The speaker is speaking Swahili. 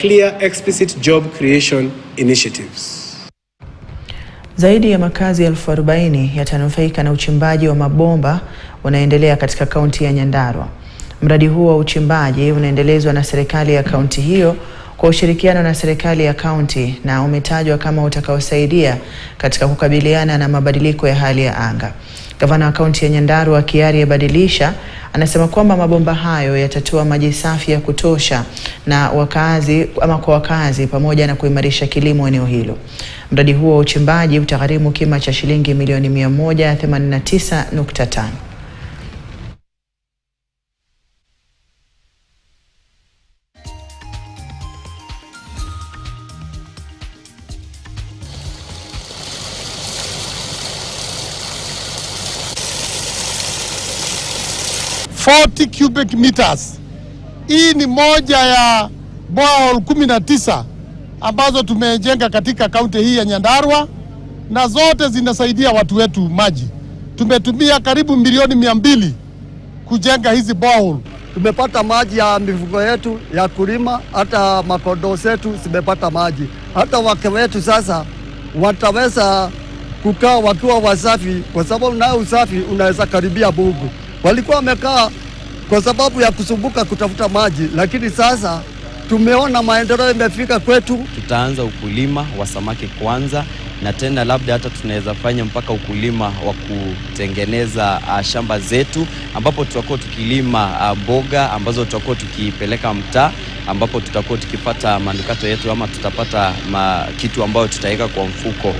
clear explicit job creation initiatives. Zaidi ya makazi 40,000 yatanufaika na uchimbaji wa mabomba unaendelea katika kaunti ya Nyandarua. Mradi huo wa uchimbaji unaendelezwa na serikali ya kaunti hiyo kwa ushirikiano na serikali ya kaunti na umetajwa kama utakaosaidia katika kukabiliana na mabadiliko ya hali ya anga. Gavana wa kaunti ya Nyandarua Kiari Badilisha anasema kwamba mabomba hayo yatatoa maji safi ya kutosha na kwa wakazi pamoja na kuimarisha kilimo eneo hilo. Mradi huo wa uchimbaji utagharimu kima cha shilingi milioni 189.5. Cubic meters. Hii ni moja ya borehole 19 ambazo tumejenga katika kaunti hii ya Nyandarua, na zote zinasaidia watu wetu maji. Tumetumia karibu milioni 200 kujenga hizi borehole. Tumepata maji ya mifugo yetu ya kulima, hata makondoo zetu zimepata maji. Hata wake wetu sasa wataweza kukaa wakiwa wasafi, kwa sababu na usafi unaweza karibia Mungu. Walikuwa wamekaa kwa sababu ya kusumbuka kutafuta maji, lakini sasa tumeona maendeleo imefika kwetu. Tutaanza ukulima wa samaki kwanza, na tena labda hata tunaweza fanya mpaka ukulima wa kutengeneza shamba zetu, ambapo tutakuwa tukilima mboga ambazo tutakuwa tukipeleka mtaa, ambapo tutakuwa tukipata manukato yetu ama tutapata kitu ambayo tutaweka kwa mfuko.